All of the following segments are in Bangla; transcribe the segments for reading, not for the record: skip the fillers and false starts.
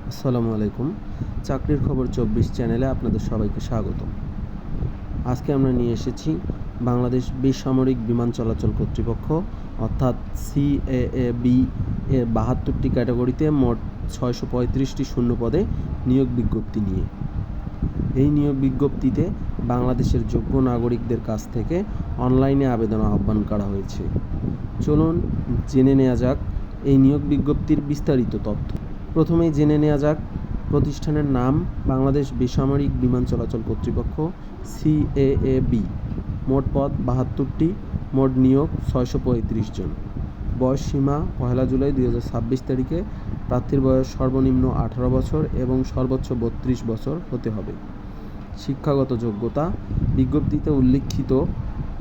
আসসালামু আলাইকুম। চাকরির খবর ২৪ চ্যানেলে আপনাদের সবাইকে স্বাগত। আজকে আমরা নিয়ে এসেছি বাংলাদেশ বেসামরিক বিমান চলাচল কর্তৃপক্ষ অর্থাৎ সিএএবি এর ৭২টি ক্যাটাগরিতে মোট ৬৩৫টি শূন্য পদে নিয়োগ বিজ্ঞপ্তি নিয়ে। এই নিয়োগ বিজ্ঞপ্তিতে বাংলাদেশের যোগ্য নাগরিকদের কাছ থেকে অনলাইনে আবেদন আহ্বান করা হয়েছে। চলুন জেনে নেওয়া যাক এই নিয়োগ বিজ্ঞপ্তির বিস্তারিত তথ্য। প্রথমেই জেনে নেওয়া যাক প্রতিষ্ঠানের নাম বাংলাদেশ বেসামরিক বিমান চলাচল কর্তৃপক্ষ সিএএবি। মোট পদ ৭২টি, মোট নিয়োগ ৬৩৫ জন। বয়স সীমা ১ জুলাই ২০২৬ তারিখে প্রার্থীর বয়স সর্বনিম্ন ১৮ বছর এবং সর্বোচ্চ ৩২ বছর হতে হবে। শিক্ষাগত যোগ্যতা বিজ্ঞপ্তিতে উল্লিখিত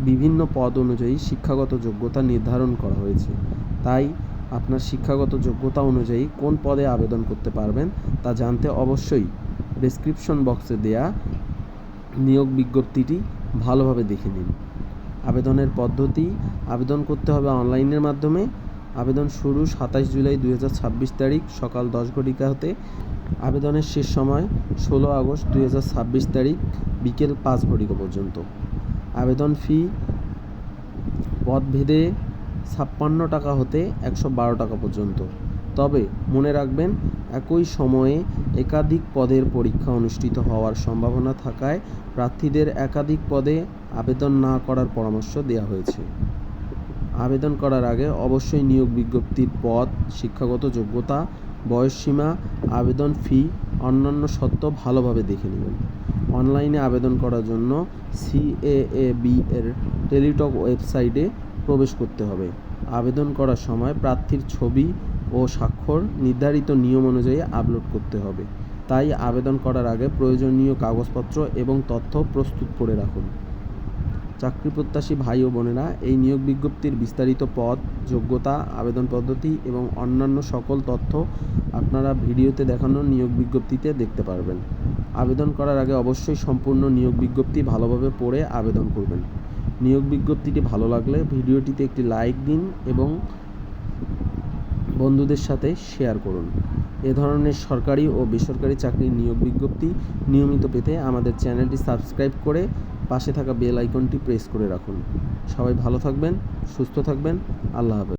বিভিন্ন পদ অনুযায়ী শিক্ষাগত যোগ্যতা নির্ধারণ করা হয়েছে, তাই আপনার শিক্ষাগত যোগ্যতা অনুযায়ী কোন পদে আবেদন করতে পারবেন তা জানতে অবশ্যই ডেসক্রিপশন বক্সে দেয়া নিয়োগ বিজ্ঞপ্তিটি ভালোভাবে দেখে নিন। আবেদনের পদ্ধতি: আবেদন করতে হবে অনলাইনের মাধ্যমে। আবেদন শুরু ২৭ জুলাই ২০২৬ তারিখ সকাল ১০ ঘটিকা হতে। আবেদনের শেষ সময় ১৬ আগস্ট ২০২৬ তারিখ বিকেল ৫ ঘটিকা পর্যন্ত। আবেদন ফি পদভেদে ৫৬ টাকা হতে ১১২ টাকা পর্যন্ত। তবে মনে রাখবেন, একই সময়ে একাধিক পদের পরীক্ষা অনুষ্ঠিত হওয়ার সম্ভাবনা থাকায় প্রার্থীদের একাধিক পদে আবেদন না করার পরামর্শ দেওয়া হয়েছে। আবেদন করার আগে অবশ্যই নিয়োগ বিজ্ঞপ্তির পদ, শিক্ষাগত যোগ্যতা, বয়সসীমা, আবেদন ফি, অন্যান্য শর্ত ভালোভাবে দেখে নেবেন। অনলাইনে আবেদন করার জন্য সিএএবি এর টেলিটক ওয়েবসাইটে প্রবেশ করতে হবে। আবেদন করার সময় প্রার্থীর ছবি ও স্বাক্ষর নির্ধারিত নিয়ম অনুযায়ী আপলোড করতে হবে, তাই আবেদন করার আগে প্রয়োজনীয় কাগজপত্র এবং তথ্য প্রস্তুত করে রাখুন। চাকরি প্রত্যাশী ভাই ও বোনেরা, এই নিয়োগ বিজ্ঞপ্তির বিস্তারিত পদ, যোগ্যতা, আবেদন পদ্ধতি এবং অন্যান্য সকল তথ্য আপনারা ভিডিওতে দেখানো নিয়োগ বিজ্ঞপ্তিতে দেখতে পারবেন। আবেদন করার আগে অবশ্যই সম্পূর্ণ নিয়োগ বিজ্ঞপ্তি ভালোভাবে পড়ে আবেদন করবেন। নিয়োগ বিজ্ঞপ্তিটি ভালো লাগলে ভিডিওটিতে একটি লাইক দিন এবং বন্ধুদের সাথে শেয়ার করুন। এ ধরনের সরকারি ও বেসরকারি চাকরির নিয়োগ বিজ্ঞপ্তি নিয়মিত পেতে আমাদের চ্যানেলটি সাবস্ক্রাইব করে পাশে থাকা বেল আইকনটি প্রেস করে রাখুন। সবাই ভালো থাকবেন, সুস্থ থাকবেন। আল্লাহ হাফেজ।